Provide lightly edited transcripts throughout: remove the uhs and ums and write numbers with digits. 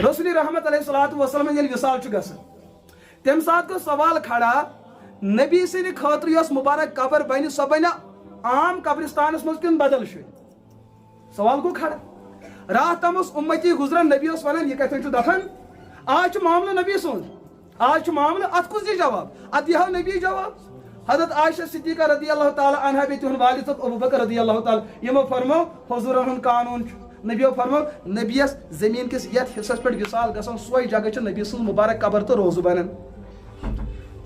رسول رحمت علیہ الصلوۃ والسلام یل وصال گژھان تم سات کو سوال کھڑا نبی سند خاطر یس مبارک قبر بنی سو بنیا عام قبرستانس مز کن بدل شو سوال گو کھڑا رات تم امتی گزران نبی ونان یہ کتن دفن آج معاملہ نبی سن آج معاملہ ات کس دی جواب ات یہ نبی جواب حضرت عائشہ صدیقہ رضی اللہ تعالی عنہ بیت والد ابو بکر رضی اللہ تعالی یمو فرمو حضور ہن قانون نبی فرمو نبیس زمین کس یت حصس پہ وصال گژھان سوئی جگہ نبی سن مبارک قبر تو روزہ بنان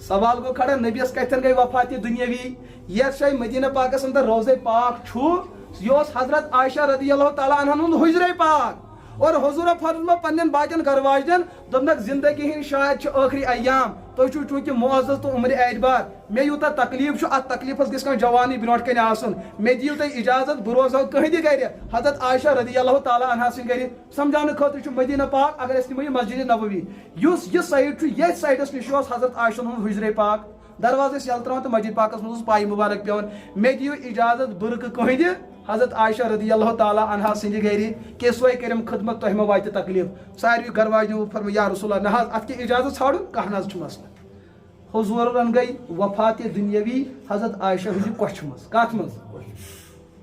سوال گو کھڑا نبیس کتن گئی وفات دنیاوی یت شاہ مدینہ پاکس اندر روزہ پاک چھو یہ حضرت عائشہ رضی اللہ تعالی عنہ ہند حجرہ پاک اور حضور فرمو پنن باقین گھر واجن دمنک زندگی ہند شاید آخری ایام تو چونکہ معزز تو عمر اعتبار مے یوتا تکلیف ات تکلیفس گھس کن جوانی برونٹ کن آسن مے دیو تھی اجازت بہ روزو کہندی گھر حضرت عائشہ رضی اللہ تعالی عنہ سن گھر سمجھانے خاطر مدینہ پاک اگر اس نمو مسجد نبوی اس یہ سائڈ یہ سائڈس نش حضرت عائشہ ہند حجرہ پاک دروازہ یل تران تو مسجد پاکس مز پائی مبارک پیون مے دیو اجازت برک کہندی حضرت عائشہ رضی اللہ تعالی عنہ سند گھر کہ سوے کرم خدمت تہ مہ واتہ تکلیف ساروی گھر واجنو فرمو یا رسول اللہ نہ ات کی اجازت ژھانڈو کانٛہہ نہ مسئلہ حضور گئی وفات دنیاوی حضرت عائشہ ہند کوچھ مز کت مز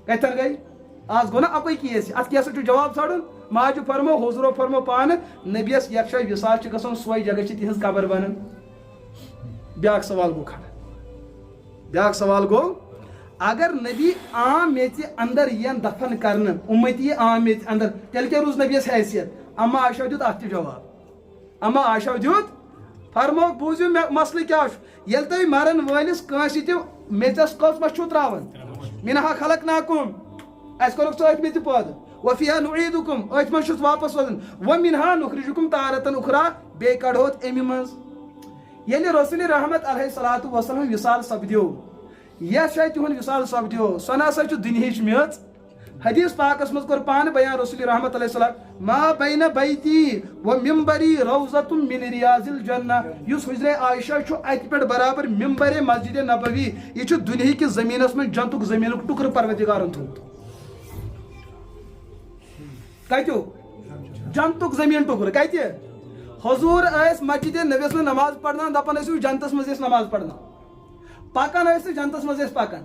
کتن گئی آج گو نا اپے کیس ات کی جواب ژھانڈن ماجہ فرمو حضور فرمو پان نبیس یک جائے وصال گژھان سوے جگہ تہذ قبر بنان بیاکھ سوال گو کھڑا بیاکھ سوال گو اگر نبی عام میت اندر ین دفن کرنے امتی عام میت اندر تیل کیا روز نبیس حیثیت اما عائشہ دیت ات جواب اما عائشہ دیت فرمو بوزیو مسئلہ کیا یل تھی مرن ولس کنس تہ میتس کس مس چھو تراون منہا خلقناکم اس کورک ژٕ أتھۍ میتہِ پٲدٕ وفیہا نعیدکم أتھۍ منٛز چھُس واپس وزن ومنہا نخرجکم تارةً اخرى بیٚیہِ کڑہوت امہِ منٛز ییٚلہِ رسول رحمت علیہ الصلوۃ والسلام وصال سپدیو یس جائے تہد وصال سپدیو سہ نسا دنہچ میژ حدیث پاکس مز کور پان بیان رسول رحمت علیہ السلام ما بین بیتی و ممبری روضۃ من ریاض الجنہ اس حجرہ عائشہ ات پہ برابر ممبر مسجد نبوی یہ دنیا کس زمینس میں جنتک زمین ٹکر پروردگارن تھوت کتو جنتک زمین ٹکر کت حضور اس مسجد نبیس میں نماز پڑھنا دپان ٲسِو جنتس مز نماز پڑھنا پکان جنتس مز پکان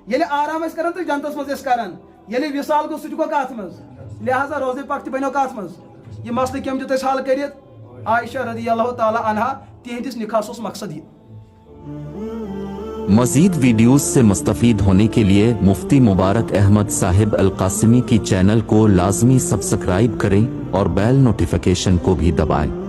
ییٚلہِ آرام کران تو جنتس مز کران ییٚلہِ وصال گو سُہ گو کت مز لہذا روزے پاک تہ بنو کت مز یہ مسئلہ کم دیت حل کرت عائشہ رضی اللہ تعالی عنہ تہندس نکاح مقصد یہ مزید ویڈیوز سے مستفید ہونے کے لیے مفتی مبارک احمد صاحب القاسمی کی چینل کو لازمی سبسکرائب کریں اور بیل نوٹیفیکیشن کو بھی دبائیں۔